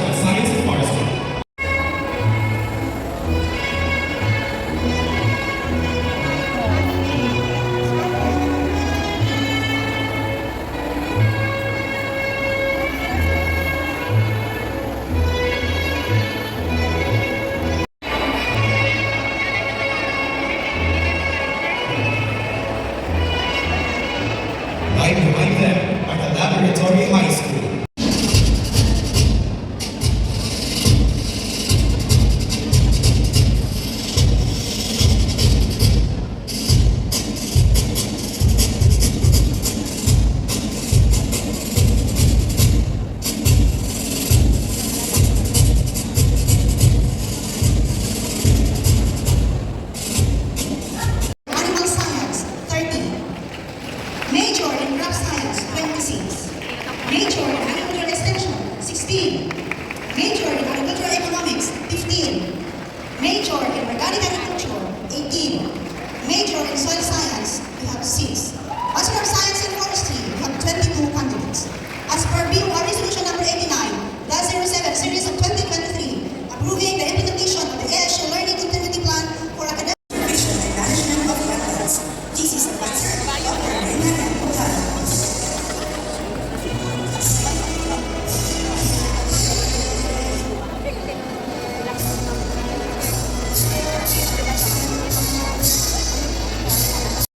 of Science and Forestry. Right behind them are the Laboratory High School. Animal Science, 30. Major in Crop Science, 26. Major in Agricultural Extension, 16. Major in Agricultural Economics, 15. Major in Organic Agriculture, 18. Major in Soil Science, we have 6. Bachelor of Science in Forestry, we have 22 candidates. As per BOR Resolution number 89-07 Series of 2023, approving the implementation of the ASU Learning Continuity Plan for Academic Supervision and Management of Wetlands. Thesis Advisor, Dr. Reina Pujala.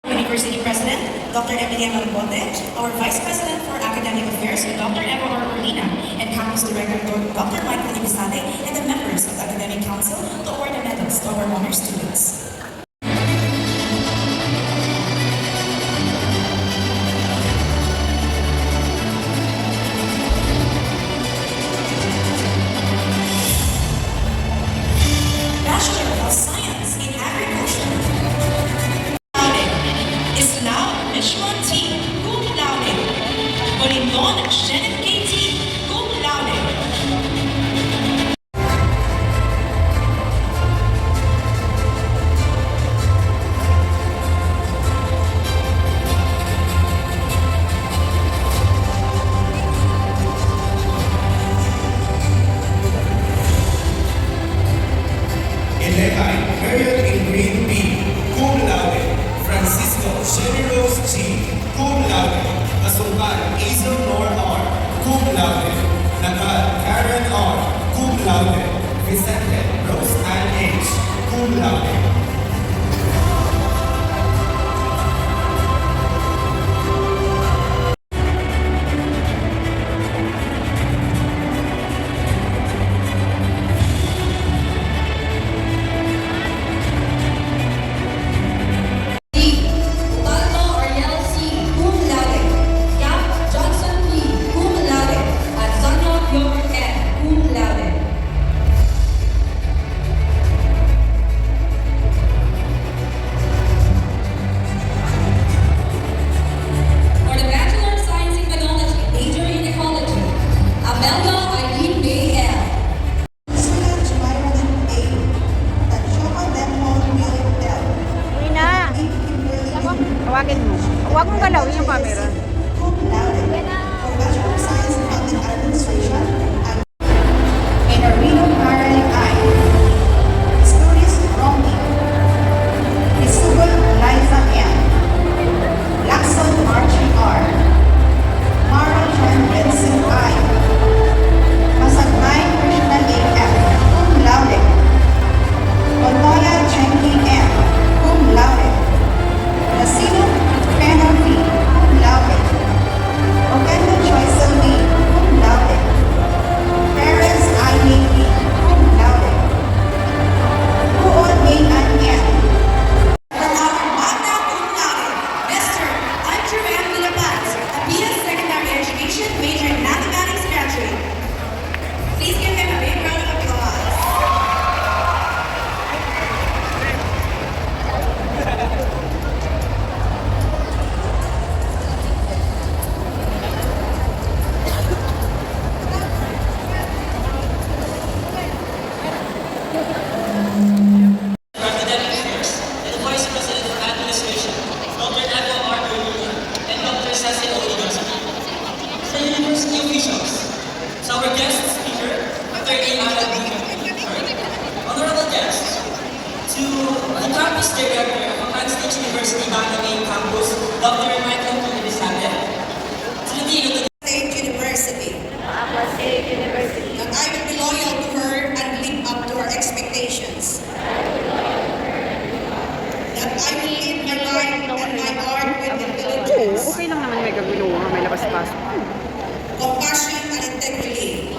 University President, Dr. Emiliano Bote, our Vice President for Academic Affairs, Dr. Eva Orlina, and Campus Director, Dr. Michael Ibisade, and the members of the Academic Council to award the medals to our honor students. Bachelor of Science in Agriculture. Islam Mishwan T. Cum laude. Bolindon Shannon K.T. Cum laude. Ilekay Marriott in Green B, cum laude. Francisco Sherry Rose G, cum laude. Asungkan Hazel Nor R, cum laude. Nakal Karen R, cum laude. Vicente Rose Ann H, cum laude. Ubaldo Ariel C. Cum laude. Yap Johnson P. Cum laude. At Zanyo York N. Cum laude. Attorney Ana B. Honorable guests, to the campus director of Ohio State University Bangalore Campus, Dr. Michael Tulibisate, to the Dean of the State University. That I will be loyal to her and live up to her expectations. That I will live my life and my art with Oo, intelligence, okay lang naman may kaguluhan, may labas-pasok. compassion, and integrity.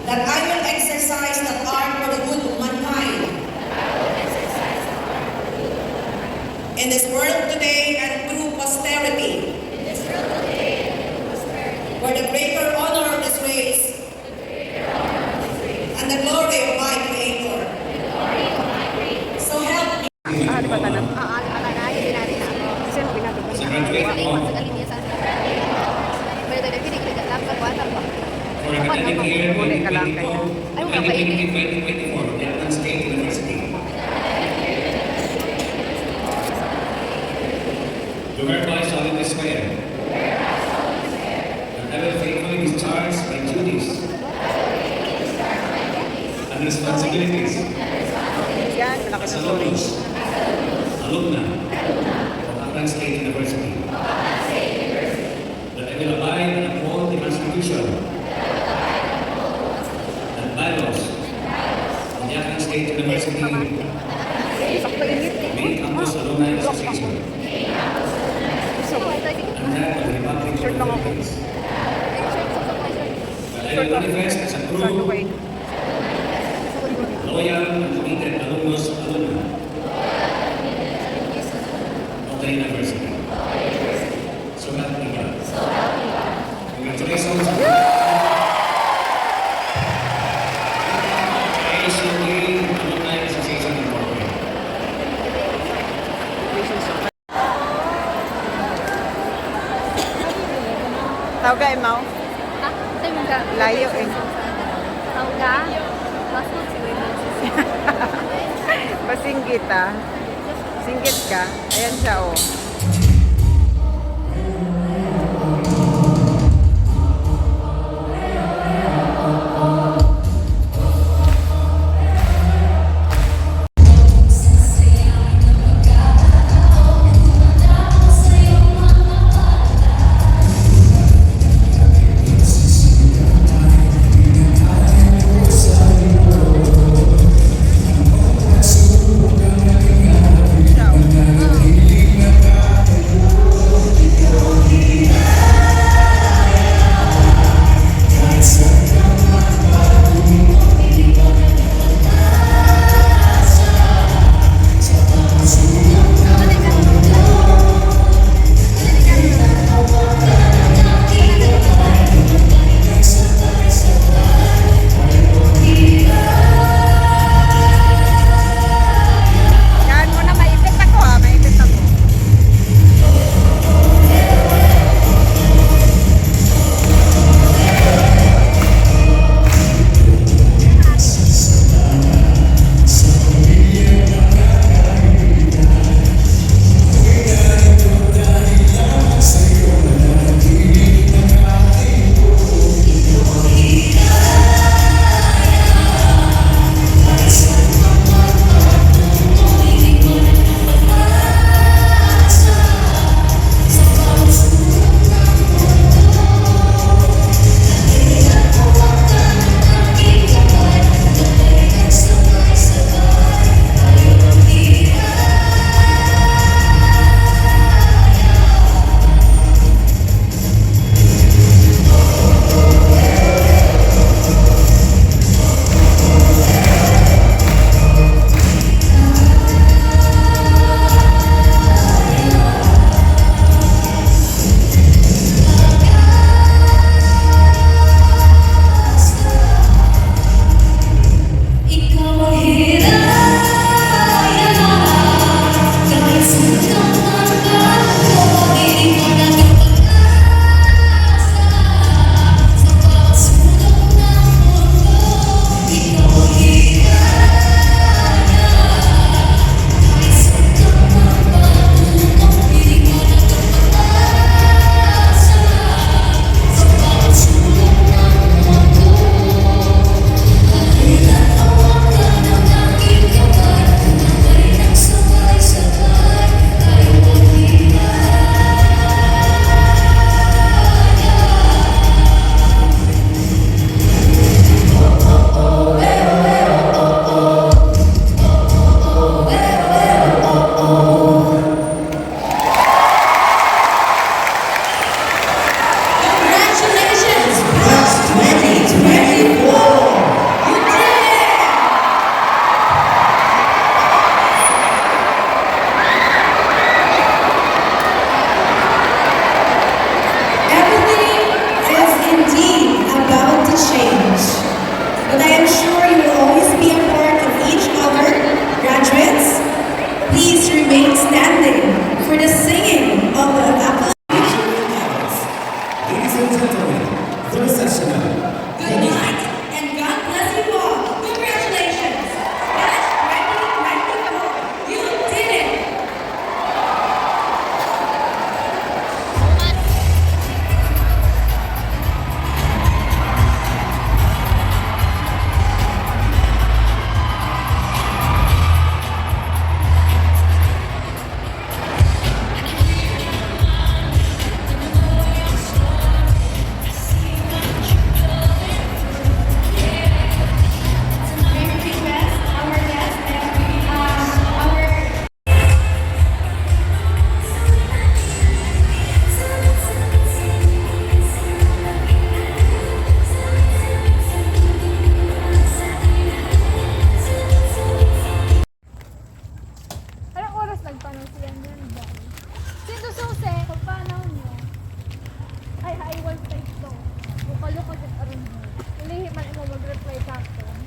That I will exercise that art for the good of mankind. In this world today and through posterity. For the greater honor of this race and the glory of my Creator. So help me. Ah, di ba tanong? Kasi ang pinatapos Sa na. graduate of for academic year 2022, academic year 2024, Vietnam State University. Do hereby solemnly swear that I will faithfully discharge my duties and responsibilities Yan, malakas as na story. alumna of Vietnam State University. That I will abide and uphold the Constitution and bylaws of the Vietnam State University Sakto init. Main Campus Alumni Association So, and that of the Republic of the Shirt lang ako. Philippines. That I will manifest as a sabi ko true, kayo. loyal, and committed alumnus alumna of the university. So help me God. Congratulations. ACA Alumni Association Incorporated. Tawag ka, Emao? Layo eh. Pasinggit ah. Singgit ka. Ayan siya oh. Siya, oh.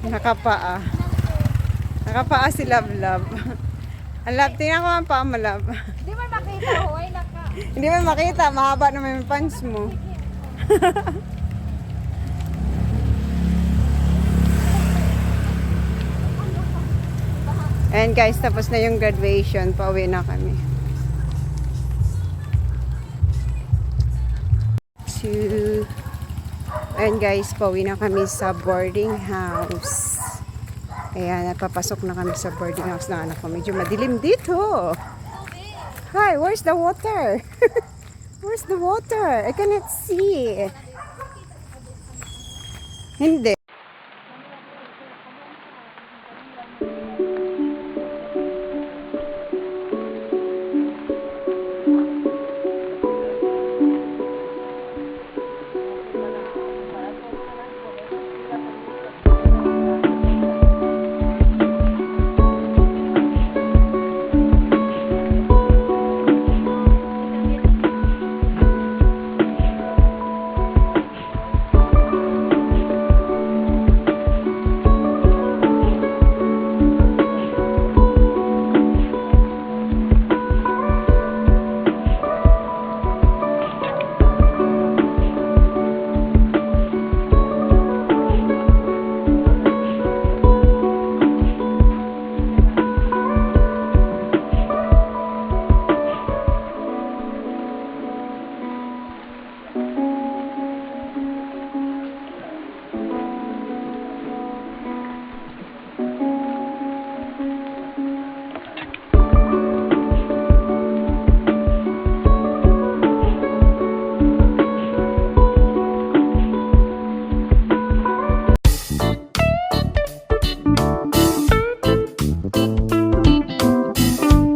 Nakapaa. Nakapaa si Love Love. Ang love, tingnan ko ang paa mo, Love. Hindi mo makita, hoy, naka. Hindi mo makita, mahaba naman yung pants mo. And guys, tapos na yung graduation. Pauwi na kami. And guys, pauwi na kami sa boarding house. Ayan, napapasok na kami sa boarding house ng anak ko. Medyo madilim dito. Hi, where's the water? Where's the water? I cannot see. Hindi.